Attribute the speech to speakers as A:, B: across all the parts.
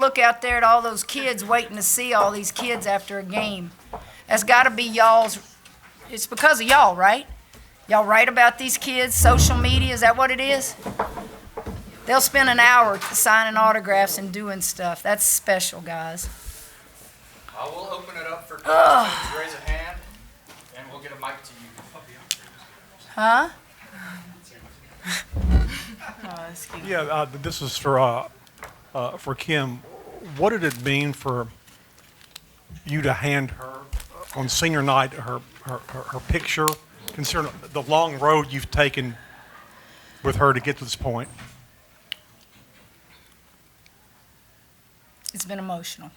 A: Look out there at all those kids waiting to see all these kids after a game. That's got to be y'all's. It's because of y'all, right? Y'all write about these kids, social media, is that what it is? They'll spend an hour signing autographs and doing stuff. That's special, guys.
B: I will open it up for questions. Raise a hand, and we'll get a mic to you.
A: Huh?
C: Yeah, this is for Kim. What did it mean for you to hand her on senior night her picture, considering the long road you've taken with her to get to this point?
A: It's been emotional.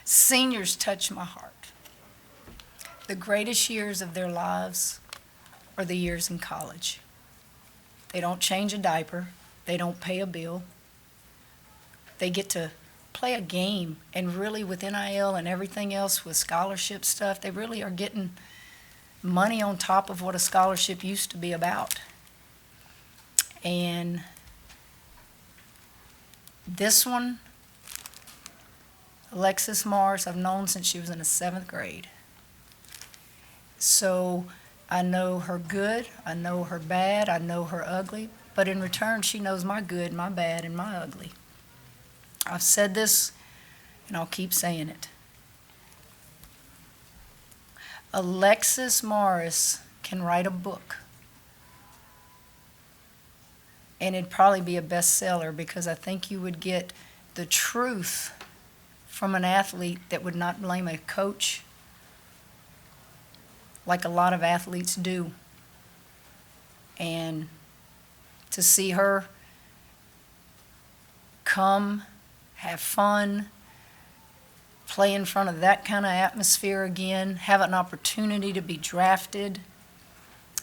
A: Seniors touch my heart. The greatest years of their lives are the years in college. They don't change a diaper. They don't pay a bill. They get to play a game, and really with NIL and everything else with scholarship stuff, they really are getting money on top of what a scholarship used to be about. And this one, Alexis Mars, I've known since she was in the 7th grade. So I know her good, I know her bad, I know her ugly, but in return she knows my good, my bad, and my ugly. I've said this, and I'll keep saying it. Alexis Morris can write a book, and it'd probably be a bestseller, because I think you would get the truth from an athlete that would not blame a coach like a lot of athletes do. And to see her come, have fun, play in front of that kind of atmosphere again, have an opportunity to be drafted,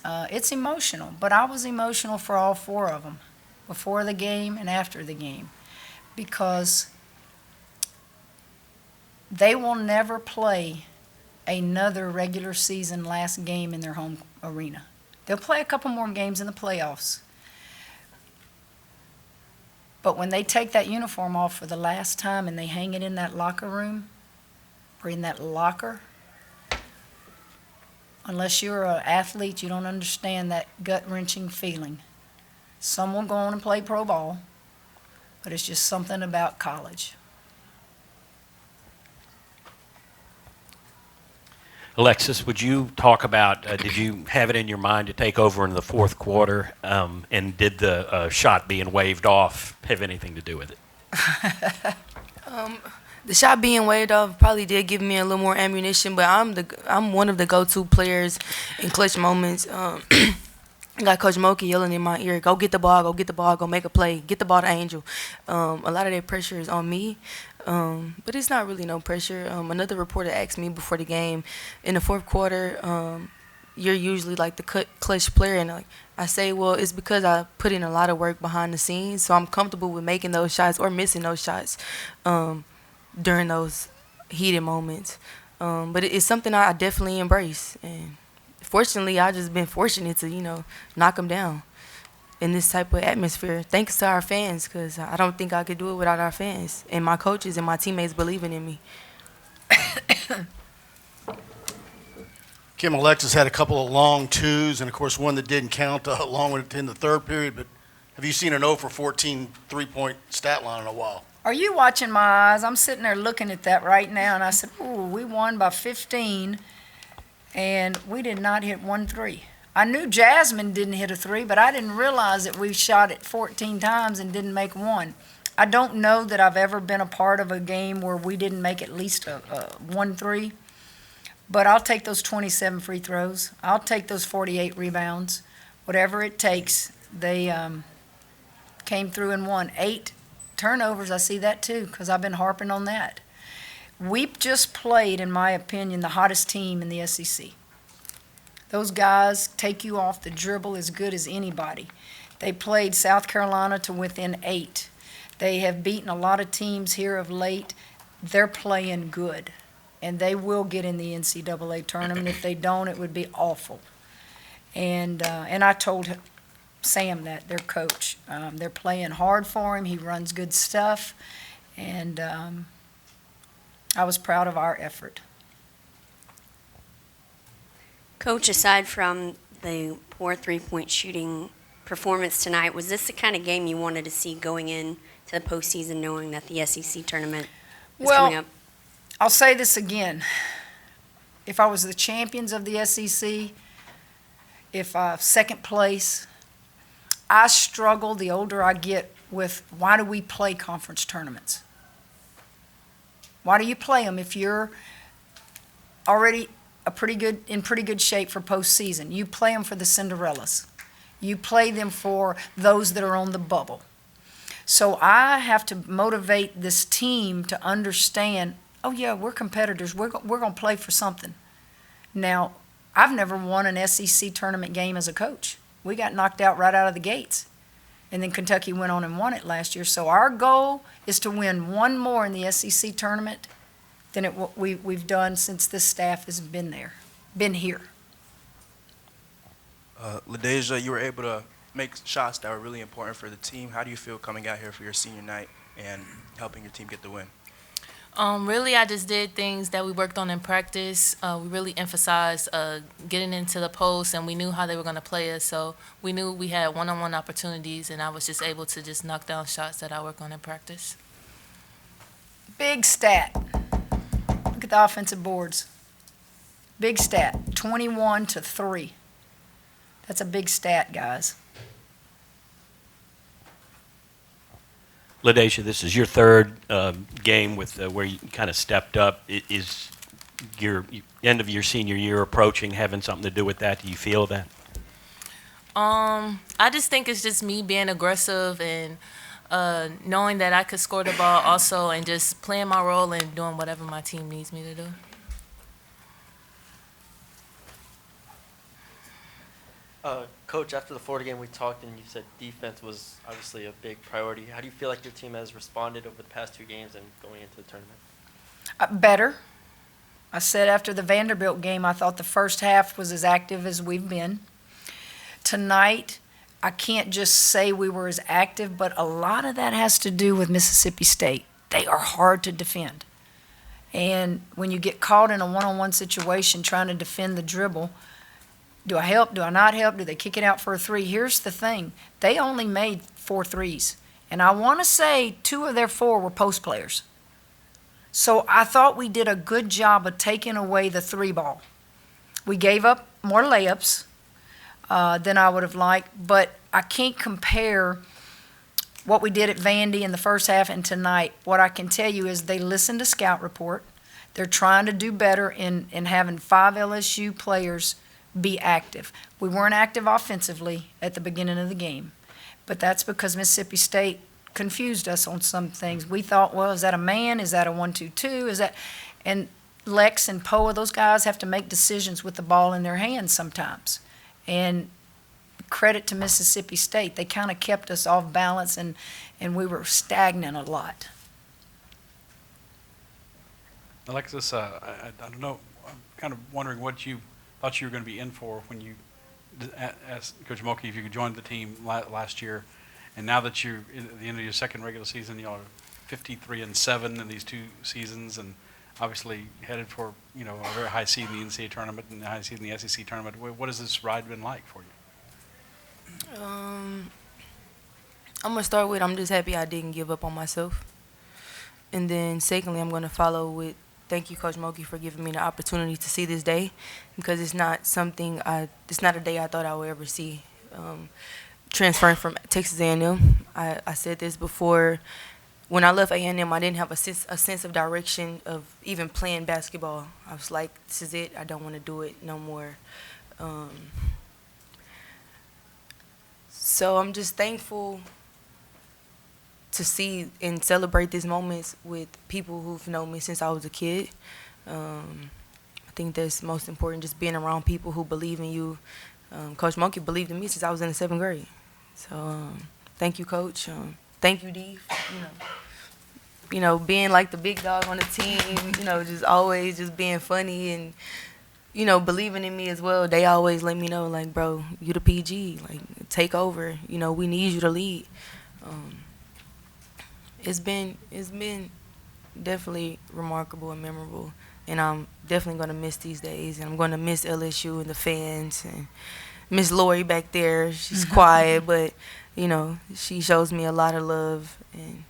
A: it's emotional. But I was emotional for all 4 of them, before the game and after the game, because they will never play another regular season last game in their home arena. They'll play a couple more games in the playoffs. But when they take that uniform off for the last time and they hang it in that locker room, or in that locker, unless you're an athlete, you don't understand that gut-wrenching feeling. Some will go on and play pro ball, but it's just something about college.
D: Alexis, would you talk about, did you have it in your mind to take over in the 4th quarter, and did the shot being waved off have anything to do with it?
E: The shot being waved off probably did give me a little more ammunition, but I'm one of the go-to players in clutch moments. Got Coach Mulkey yelling in my ear, go get the ball, go make a play, get the ball to Angel. A lot of that pressure is on me. But it's not really no pressure. Another reporter asked me before the game, in the 4th quarter, you're usually like the clutch player, and I say, well, it's because I put in a lot of work behind the scenes, so I'm comfortable with making those shots or missing those shots during those heated moments. But it's something I definitely embrace, and fortunately, I've just been fortunate to knock them down in this type of atmosphere, thanks to our fans, because I don't think I could do it without our fans and my coaches and my teammates believing in me.
F: Kim, Alexis had a couple of long twos, and of course one that didn't count long in the 3rd period, but have you seen an 0 for 14 three-point stat line in a while?
A: Are you watching my eyes? I'm sitting there looking at that right now, and I said, ooh, we won by 15, and we did not hit 1 3. I knew Jasmine didn't hit a 3, but I didn't realize that we shot it 14 times and didn't make 1. I don't know that I've ever been a part of a game where we didn't make at least a 1 3, but I'll take those 27 free throws. I'll take those 48 rebounds. Whatever it takes. They came through and won. 8 turnovers, I see that too, because I've been harping on that. We just played, in my opinion, the hottest team in the SEC. Those guys take you off the dribble as good as anybody. They played South Carolina to within 8. They have beaten a lot of teams here of late. They're playing good, and they will get in the NCAA tournament. If they don't, it would be awful. And I told Sam that, their coach. They're playing hard for him. He runs good stuff. And I was proud of our effort.
G: Coach, aside from the poor three-point shooting performance tonight, was this the kind of game you wanted to see going in to the postseason, knowing that the SEC tournament is coming up?
A: I'll say this again. If I was the champions of the SEC, if second place, I struggle the older I get with why do we play conference tournaments? Why do you play them if you're already in pretty good shape for postseason? You play them for the Cinderellas. You play them for those that are on the bubble. So I have to motivate this team to understand, oh yeah, we're competitors. We're going to play for something. Now, I've never won an SEC tournament game as a coach. We got knocked out right out of the gates. And then Kentucky went on and won it last year. So our goal is to win one more in the SEC tournament than we've done since this staff has been here.
H: LaDazhia, you were able to make shots that were really important for the team. How do you feel coming out here for your senior night and helping your team get the win?
E: Really, I just did things that we worked on in practice. We really emphasized getting into the post, and we knew how they were going to play us. So we knew we had one-on-one opportunities, and I was just able to just knock down shots that I work on in practice.
A: Big stat. Look at the offensive boards. Big stat, 21-3. That's a big stat, guys.
D: LaDazhia, this is your third game with where you kind of stepped up. Is your end of your senior year approaching, having something to do with that? Do you feel that?
E: I just think it's just me being aggressive and knowing that I could score the ball also, and just playing my role and doing whatever my team needs me to do.
I: Coach, after the Florida game, we talked, and you said defense was obviously a big priority. How do you feel like your team has responded over the past two games and going into the tournament?
A: Better. I said after the Vanderbilt game, I thought the first half was as active as we've been. Tonight, I can't just say we were as active, but a lot of that has to do with Mississippi State. They are hard to defend. And when you get caught in a one-on-one situation trying to defend the dribble, do I help? Do I not help? Do they kick it out for a three? Here's the thing. They only made 4 threes. And I want to say 2 of their 4 were post players. So I thought we did a good job of taking away the 3 ball. We gave up more layups than I would have liked, but I can't compare what we did at Vandy in the first half and tonight. What I can tell you is they listened to Scout Report. They're trying to do better in having 5 LSU players be active. We weren't active offensively at the beginning of the game, but that's because Mississippi State confused us on some things. We thought, well, is that a man? Is that a 1-2-2? Is that? And Lex and Poa, those guys have to make decisions with the ball in their hands sometimes. And credit to Mississippi State, they kind of kept us off balance, and we were stagnant a lot.
J: Alexis, I don't know. I'm kind of wondering what you thought you were going to be in for when you asked Coach Mulkey if you could join the team last year, and now that you're at the end of your second regular season, y'all are 53-7 in these 2 seasons, and obviously headed for a very high seed in the NCAA tournament and a high seed in the SEC tournament. What has this ride been like for you?
E: I'm gonna start with I'm just happy I didn't give up on myself, and then secondly I'm gonna follow with thank you, Coach Mulkey, for giving me the opportunity to see this day, because it's not a day I thought I would ever see. Transferring from Texas A&M, I said this before. When I left A&M, I didn't have a sense of direction of even playing basketball. I was like, this is it. I don't want to do it no more. So I'm just thankful to see and celebrate these moments with people who've known me since I was a kid. I think that's most important, just being around people who believe in you. Coach Mulkey believed in me since I was in the 7th grade. So thank you, Coach. Thank you, Dee. Being like the big dog on the team, just always just being funny and believing in me as well. They always let me know, like, bro, you the PG, like, take over. We need you to lead. It's been definitely remarkable and memorable, and I'm definitely gonna miss these days, and I'm gonna miss LSU and the fans and Miss Lori back there. She's quiet, but she shows me a lot of love, and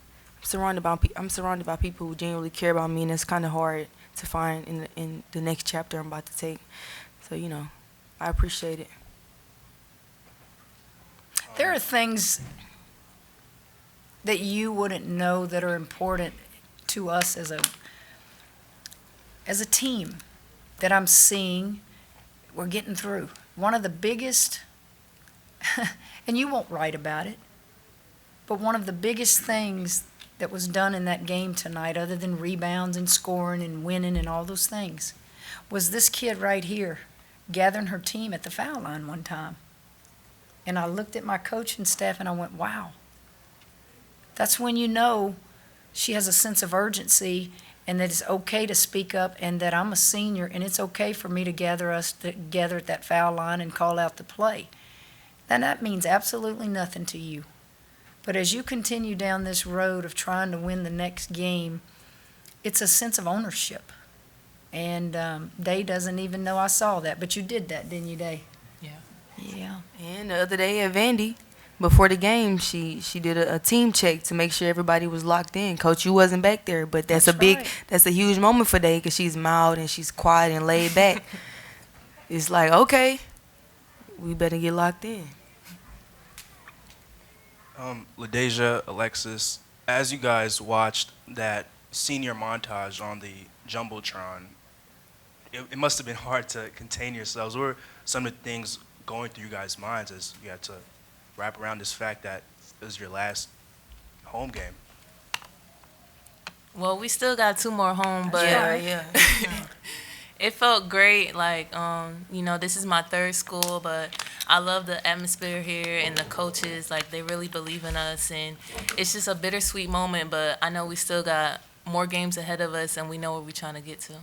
E: I'm surrounded by people who genuinely care about me, and it's kind of hard to find in the next chapter I'm about to take. So I appreciate it.
A: There are things that you wouldn't know that are important to us as a team that I'm seeing we're getting through. One of the biggest, and you won't write about it, but one of the biggest things that was done in that game tonight, other than rebounds and scoring and winning and all those things, was this kid right here gathering her team at the foul line one time. And I looked at my coaching staff and I went, wow. That's when you know she has a sense of urgency and that it's okay to speak up and that I'm a senior and it's okay for me to gather us together at that foul line and call out the play. And that means absolutely nothing to you. But as you continue down this road of trying to win the next game, it's a sense of ownership. And Day doesn't even know I saw that, but you did that, didn't you, Day? Yeah.
E: And the other day at Vandy, before the game, she did a team check to make sure everybody was locked in. Coach, you wasn't back there, but that's a huge moment for Day because she's mild and she's quiet and laid back. It's like, okay, we better get locked in.
H: LaDazhia, Alexis, as you guys watched that senior montage on the Jumbotron, it must have been hard to contain yourselves. What were some of the things going through you guys' minds as you had to wrap around this fact that it was your last home game?
K: Well, we still got 2 more home, but
E: Yeah.
K: it felt great. Like, this is my 3rd school, but I love the atmosphere here and the coaches. Like, they really believe in us, and it's just a bittersweet moment, but I know we still got more games ahead of us, and we know where we're trying to get to.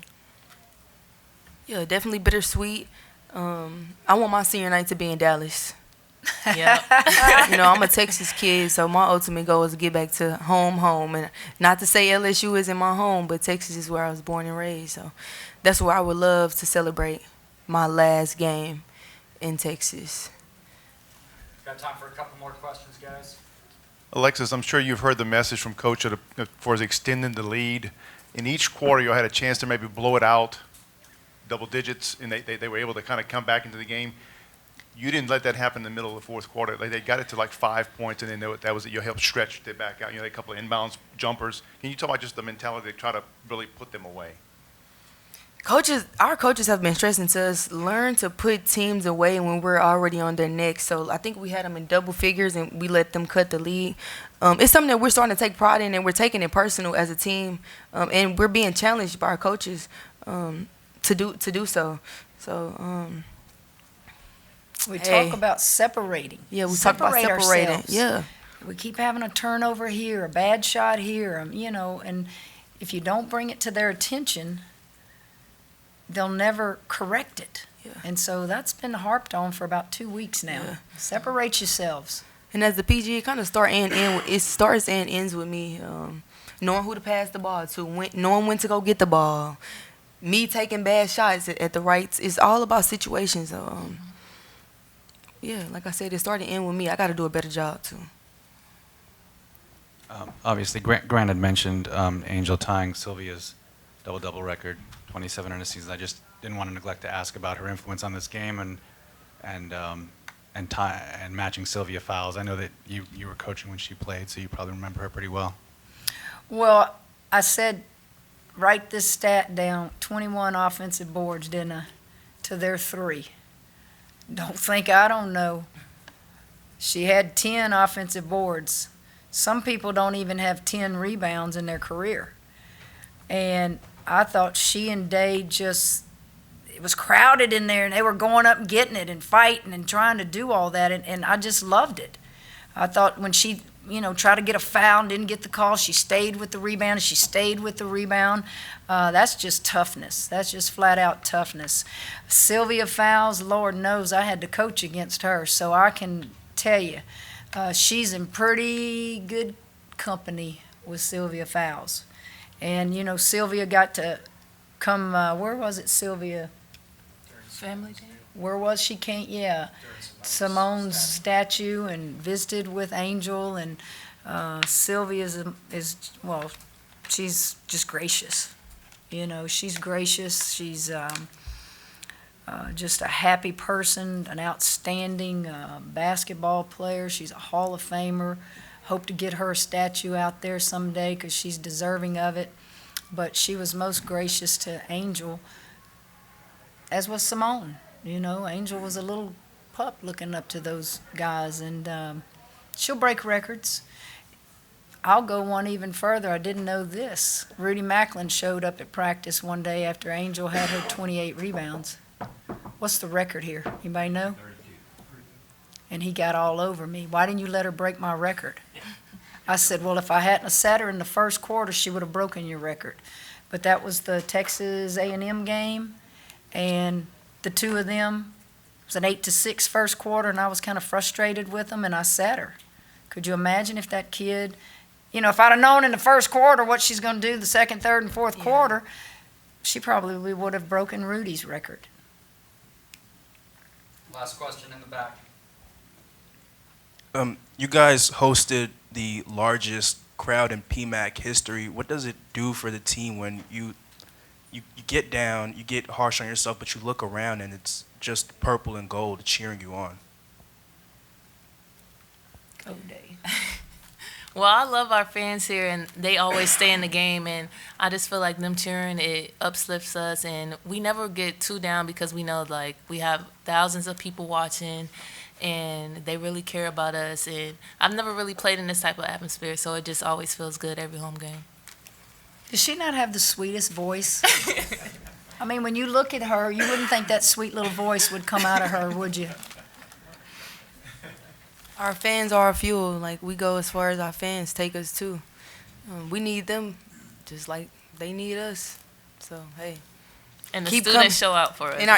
E: Yeah, definitely bittersweet. I want my senior night to be in Dallas.
K: Yeah.
E: I'm a Texas kid, so my ultimate goal is to get back to home. And not to say LSU isn't my home, but Texas is where I was born and raised. So that's where I would love to celebrate my last game in Texas.
B: Got time for a couple more questions, guys?
L: Alexis, I'm sure you've heard the message from Coach for extending the lead. In each quarter, you had a chance to maybe blow it out, double digits, and they were able to kind of come back into the game. You didn't let that happen in the middle of the 4th quarter. They got it to like 5 points, and then that was it. You helped stretch it back out. A couple of inbounds jumpers. Can you talk about just the mentality to try to really put them away?
E: Our coaches have been stressing to us, learn to put teams away when we're already on their necks. So I think we had them in double figures, and we let them cut the lead. It's something that we're starting to take pride in, and we're taking it personal as a team, and we're being challenged by our coaches to do so. So.
A: We talk about separating.
E: Yeah, we talk about separating.
A: Ourselves.
E: Yeah.
A: We keep having a turnover here, a bad shot here, and if you don't bring it to their attention, they'll never correct it.
E: Yeah.
A: And so that's been harped on for about 2 weeks now.
E: Yeah.
A: Separate yourselves.
E: And as the PG, it kind of starts and ends with me knowing who to pass the ball to, knowing when to go get the ball, me taking bad shots at the rights. It's all about situations. Yeah, like I said, it started and end with me. I got to do a better job, too.
J: Obviously, Grant had mentioned Angel tying Sylvia's double-double record, 27 in a season. I just didn't want to neglect to ask about her influence on this game and matching Sylvia fouls. I know that you were coaching when she played, so you probably remember her pretty well.
A: Well, I said, write this stat down, 21 offensive boards, didn't I, to their 3. Don't think I don't know. She had 10 offensive boards. Some people don't even have 10 rebounds in their career. And I thought she and Day it was crowded in there, and they were going up and getting it and fighting and trying to do all that, and I just loved it. I thought when she try to get a foul and didn't get the call. She stayed with the rebound, and she stayed with the rebound. That's just toughness. That's just flat out toughness. Sylvia Fowles, Lord knows I had to coach against her, so I can tell you, she's in pretty good company with Sylvia Fowles. And, Sylvia got to come, where was it, Sylvia?
K: Family Day?
A: Where was she? Simone's statue, and visited with Angel, and Sylvia well, she's just gracious. She's gracious. She's just a happy person, an outstanding basketball player. She's a Hall of Famer. Hope to get her a statue out there someday because she's deserving of it. But she was most gracious to Angel, as was Simone. Angel was a little pup looking up to those guys, and she'll break records. I'll go one even further. I didn't know this. Rudy Macklin showed up at practice one day after Angel had her 28 rebounds. What's the record here? Anybody know? 32. And he got all over me. Why didn't you let her break my record? I said, well, if I hadn't have sat her in the first quarter, she would have broken your record. But that was the Texas A&M game, and the two of them, it was an 8-6 first quarter, and I was kind of frustrated with them, and I sat her. Could you imagine if that kid, if I'd have known in the first quarter what she's going to do the second, third, and fourth quarter, she probably would have broken Rudy's record.
B: Last question in the back.
H: You guys hosted the largest crowd in PMAC history. What does it do for the team when you get down, you get harsh on yourself, but you look around and it's just purple and gold cheering you on?
A: Go, Dave.
K: Well, I love our fans here, and they always stay in the game, and I just feel like them cheering, it uplifts us, and we never get too down because we know, we have thousands of people watching, and they really care about us, and I've never really played in this type of atmosphere, so it just always feels good every home game.
A: Does she not have the sweetest voice? I mean, when you look at her, you wouldn't think that sweet little voice would come out of her, would you?
E: Our fans are our fuel. We go as far as our fans take us too. We need them just like they need us. So, hey.
K: And the
E: keep
K: students show out for us.
E: And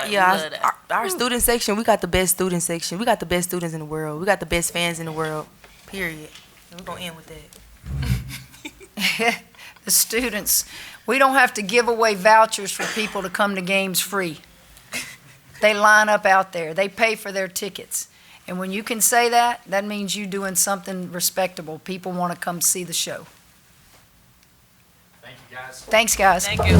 E: our student section, we got the best student section. We got the best students in the world. We got the best fans in the world, period. And we're going to end with that.
A: The students, we don't have to give away vouchers for people to come to games free. They line up out there. They pay for their tickets. And when you can say that, that means you're doing something respectable. People want to come see the show.
B: Thank you, guys.
A: Thanks, guys.
K: Thank you.